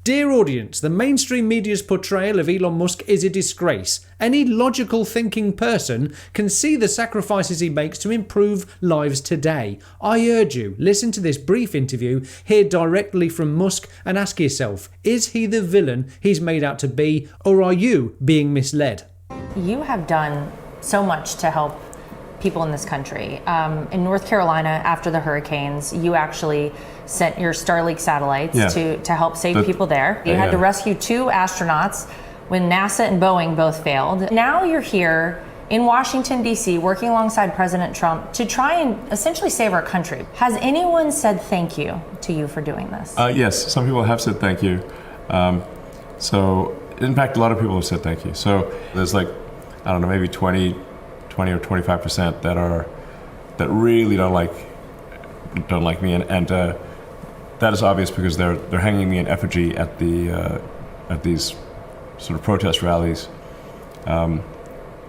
Dear audience, the mainstream media's portrayal of Elon Musk is a disgrace. Any logical thinking person can see the sacrifices he makes to improve lives today. I urge you, listen to this brief interview, hear directly from Musk and ask yourself, is he the villain he's made out to be, or are you being misled? You have done so much to help people in this country. In North Carolina, after the hurricanes, you actually sent your Starlink satellites to help save people there. You had to rescue 2 astronauts when NASA and Boeing both failed. Now you're here in Washington, D.C., working alongside President Trump to try and essentially save our country. Has anyone said thank you to you for doing this? Yes, some people have said thank you. So, in fact, a lot of people have said thank you. So there's like, I don't know, maybe 20 or 25% that really don't like me, and that is obvious because they're hanging me in effigy at these sort of protest rallies, and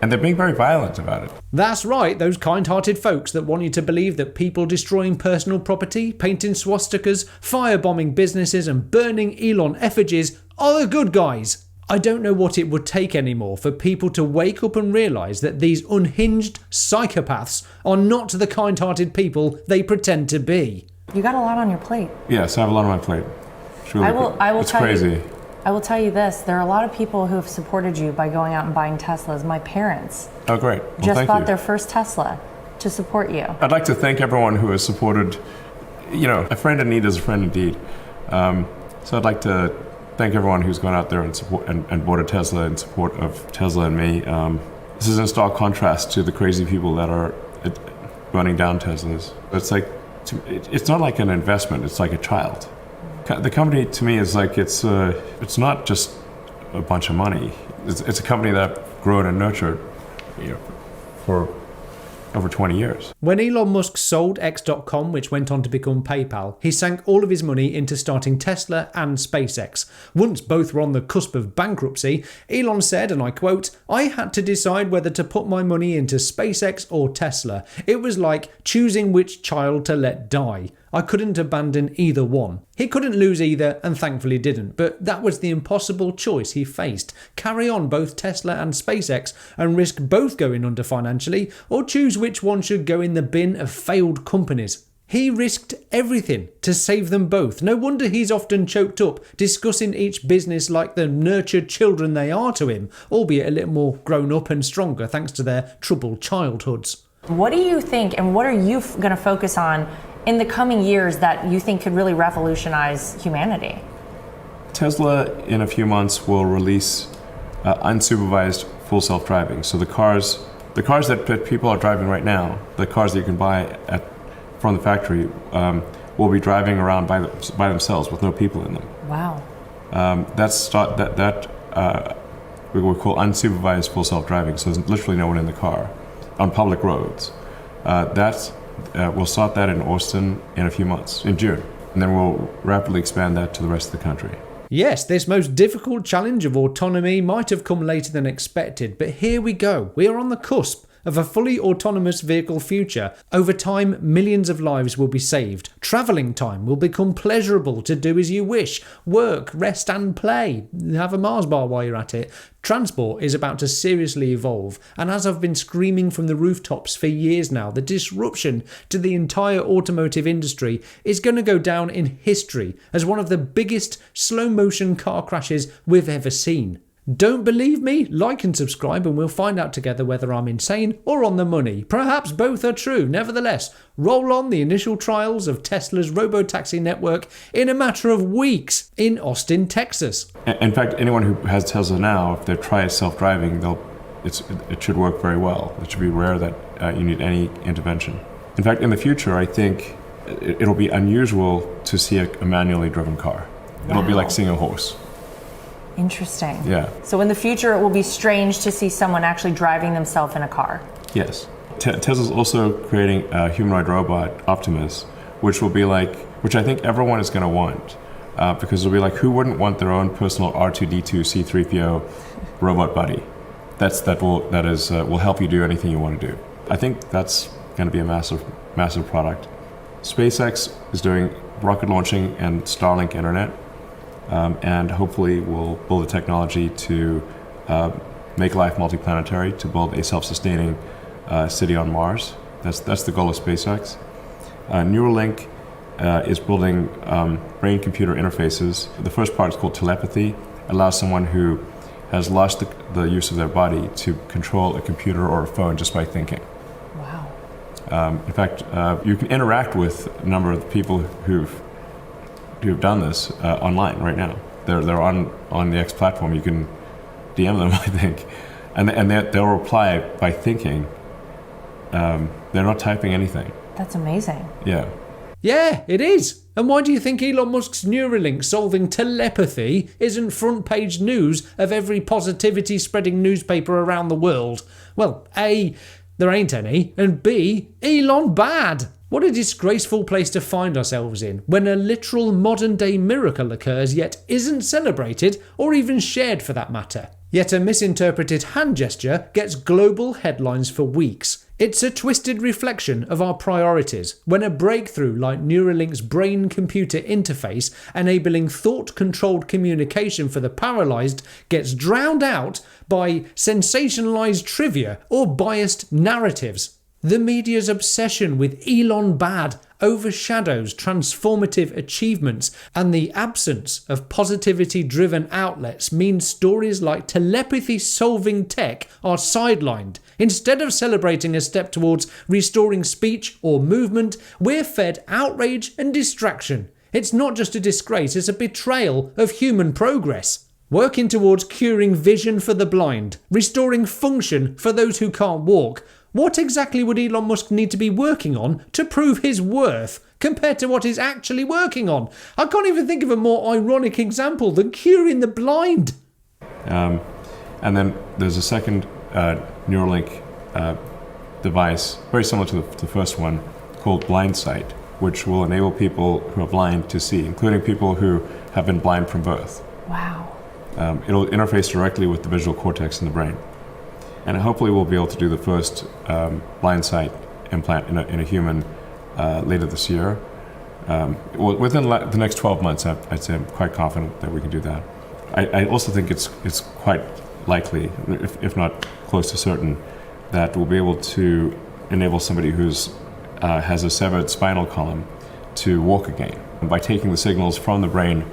they're being very violent about it. That's right, those kind-hearted folks that want you to believe that people destroying personal property, painting swastikas, firebombing businesses and burning Elon effigies are the good guys. I don't know what it would take anymore for people to wake up and realise that these unhinged psychopaths are not the kind-hearted people they pretend to be. You got a lot on your plate. Yes, I have a lot on my plate. It's really it's crazy. I will tell you this, there are a lot of people who have supported you by going out and buying Teslas. My parents great. Well, just bought their first Tesla to support you. I'd like to thank everyone who has supported, a friend in need is a friend indeed. So I'd like to thank everyone who's gone out there and support and bought a Tesla in support of Tesla and me. This is in stark contrast to the crazy people that are running down Teslas. It's like, it's not like an investment, it's like a child. The company to me is like, it's not just a bunch of money. It's a company that I've grown and nurtured for over 20 years. When Elon Musk sold X.com, which went on to become PayPal, he sank all of his money into starting Tesla and SpaceX. Once both were on the cusp of bankruptcy, Elon said, and I quote, "I had to decide whether to put my money into SpaceX or Tesla. It was like choosing which child to let die. I couldn't abandon either one." He couldn't lose either and thankfully didn't, but that was the impossible choice he faced. Carry on both Tesla and SpaceX and risk both going under financially, or choose which one should go in the bin of failed companies. He risked everything to save them both. No wonder he's often choked up discussing each business like the nurtured children they are to him, albeit a little more grown up and stronger thanks to their troubled childhoods. What do you think, and what are you going to focus on in the coming years that you think could really revolutionize humanity? Tesla in a few months will release unsupervised full self-driving. So the cars that people are driving right now, the cars that you can buy from the factory, will be driving around by themselves with no people in them. Wow. We will call unsupervised full self-driving. So there's literally no one in the car on public roads. We'll start that in Austin in a few months, in June, and then we'll rapidly expand that to the rest of the country. Yes, this most difficult challenge of autonomy might have come later than expected, but here we go. We are on the cusp of a fully autonomous vehicle future. Over time, millions of lives will be saved. Travelling time will become pleasurable to do as you wish. Work, rest and play. Have a Mars bar while you're at it. Transport is about to seriously evolve, and as I've been screaming from the rooftops for years now, the disruption to the entire automotive industry is going to go down in history as one of the biggest slow-motion car crashes we've ever seen. Don't believe me? Like and subscribe and we'll find out together whether I'm insane or on the money. Perhaps both are true. Nevertheless, roll on the initial trials of Tesla's robotaxi network in a matter of weeks in Austin, Texas. In fact, anyone who has Tesla now, if they try self-driving, it should work very well. It should be rare that you need any intervention. In fact, in the future, I think it'll be unusual to see a manually driven car. Wow. It'll be like seeing a horse. Interesting. Yeah. So in the future, it will be strange to see someone actually driving themselves in a car. Yes. Tesla's also creating a humanoid robot, Optimus, which I think everyone is going to want, because it'll be like, who wouldn't want their own personal R2D2 C3PO robot buddy? That will help you do anything you want to do. I think that's going to be a massive product. SpaceX is doing rocket launching and Starlink internet. and hopefully we'll build a technology to make life multiplanetary, to build a self-sustaining city on Mars. That's the goal of SpaceX. Neuralink is building brain-computer interfaces. The first part is called telepathy. It allows someone who has lost the use of their body to control a computer or a phone just by thinking. Wow. In fact, you can interact with a number of people who've done this online right now. They're on the X platform. You can DM them, I think, and they'll reply by thinking. They're not typing anything. That's amazing. Yeah. Yeah, it is. And why do you think Elon Musk's Neuralink solving telepathy isn't front page news of every positivity spreading newspaper around the world? Well, A, there ain't any, and B, Elon bad. What a disgraceful place to find ourselves in when a literal modern day miracle occurs yet isn't celebrated or even shared for that matter. Yet a misinterpreted hand gesture gets global headlines for weeks. It's a twisted reflection of our priorities when a breakthrough like Neuralink's brain-computer interface enabling thought-controlled communication for the paralysed gets drowned out by sensationalised trivia or biased narratives. The media's obsession with Elon bad overshadows transformative achievements, and the absence of positivity-driven outlets means stories like telepathy-solving tech are sidelined. Instead of celebrating a step towards restoring speech or movement, we're fed outrage and distraction. It's not just a disgrace, it's a betrayal of human progress. Working towards curing vision for the blind, restoring function for those who can't walk. What exactly would Elon Musk need to be working on to prove his worth compared to what he's actually working on? I can't even think of a more ironic example than curing the blind. And then there's a second Neuralink device, very similar to the first one, called Blind Sight, which will enable people who are blind to see, including people who have been blind from birth. Wow. It'll interface directly with the visual cortex in the brain. And hopefully we'll be able to do the first blind sight implant in a human later this year. Within the next 12 months, I'd say I'm quite confident that we can do that. I also think it's quite likely, if not close to certain, that we'll be able to enable somebody who's has a severed spinal column to walk again by taking the signals from the brain,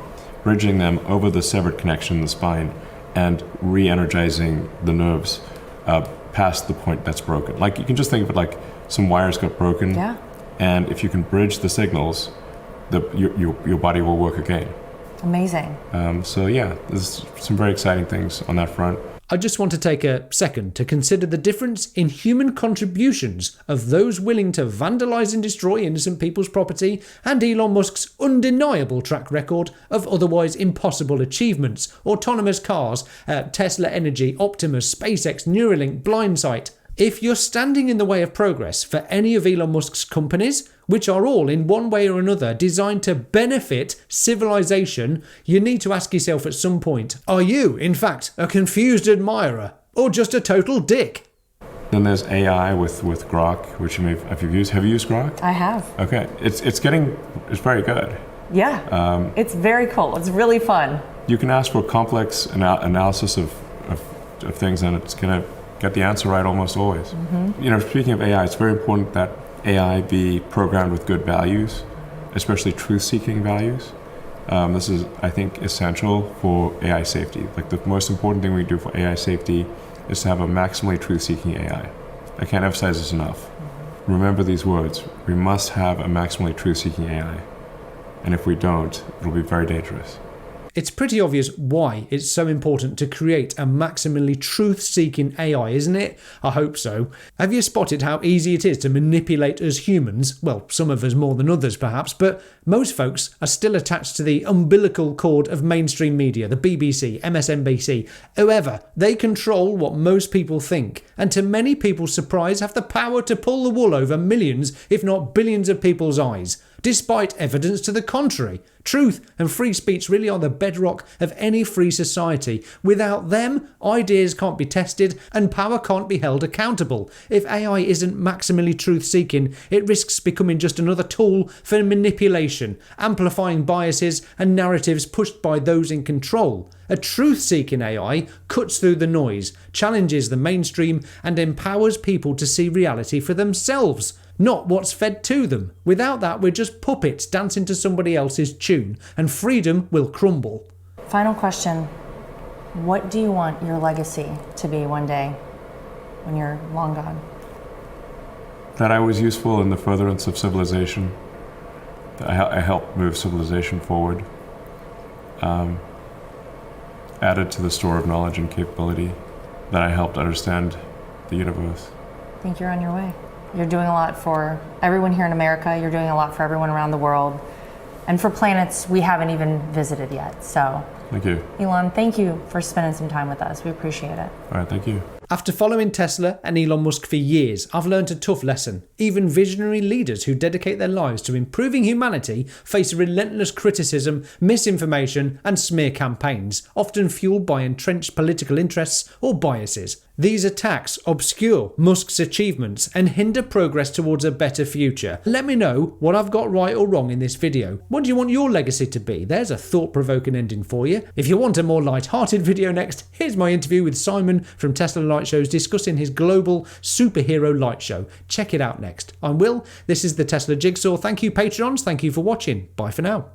bridging them over the severed connection in the spine, and re-energizing the nerves past the point that's broken. Like, you can just think of it like some wires got broken, yeah. And if you can bridge the signals, your body will work again. Amazing. So yeah, there's some very exciting things on that front. I just want to take a second to consider the difference in human contributions of those willing to vandalise and destroy innocent people's property and Elon Musk's undeniable track record of otherwise impossible achievements: autonomous cars, Tesla Energy, Optimus, SpaceX, Neuralink, Blindsight. If you're standing in the way of progress for any of Elon Musk's companies, which are all in one way or another designed to benefit civilization, you need to ask yourself at some point, are you, in fact, a confused admirer or just a total dick? Then there's AI with Grok, which you may have used. Have you used Grok? I have. Okay, it's very good. Yeah, it's very cool. It's really fun. You can ask for complex analysis of things, and it's going to get the answer right almost always. Mm-hmm. Speaking of AI, it's very important that AI be programmed with good values, especially truth-seeking values. This is, I think, essential for AI safety. Like, the most important thing we do for AI safety is to have a maximally truth-seeking AI. I can't emphasize this enough. Remember these words. We must have a maximally truth-seeking AI. And if we don't, it'll be very dangerous. It's pretty obvious why it's so important to create a maximally truth-seeking AI, isn't it? I hope so. Have you spotted how easy it is to manipulate us humans? Well, some of us more than others perhaps, but most folks are still attached to the umbilical cord of mainstream media, the BBC, MSNBC, whoever. They control what most people think, and to many people's surprise have the power to pull the wool over millions, if not billions of people's eyes, despite evidence to the contrary. Truth and free speech really are the bedrock of any free society. Without them, ideas can't be tested and power can't be held accountable. If AI isn't maximally truth-seeking, it risks becoming just another tool for manipulation, amplifying biases and narratives pushed by those in control. A truth-seeking AI cuts through the noise, challenges the mainstream, and empowers people to see reality for themselves, not what's fed to them. Without that, we're just puppets dancing to somebody else's tune, and freedom will crumble. Final question. What do you want your legacy to be one day when you're long gone? That I was useful in the furtherance of civilization. That I helped move civilization forward. Added to the store of knowledge and capability. That I helped understand the universe. I think you're on your way. You're doing a lot for everyone here in America. You're doing a lot for everyone around the world. And for planets we haven't even visited yet. So, thank you. Elon, thank you for spending some time with us. We appreciate it. All right, thank you. After following Tesla and Elon Musk for years, I've learned a tough lesson. Even visionary leaders who dedicate their lives to improving humanity face relentless criticism, misinformation, and smear campaigns, often fueled by entrenched political interests or biases. These attacks obscure Musk's achievements and hinder progress towards a better future. Let me know what I've got right or wrong in this video. What do you want your legacy to be? There's a thought-provoking ending for you. If you want a more light-hearted video next, here's my interview with Simon from Tesla Light Shows discussing his global superhero light show. Check it out next. I'm Will. This is the Tesla Jigsaw. Thank you, Patrons. Thank you for watching. Bye for now.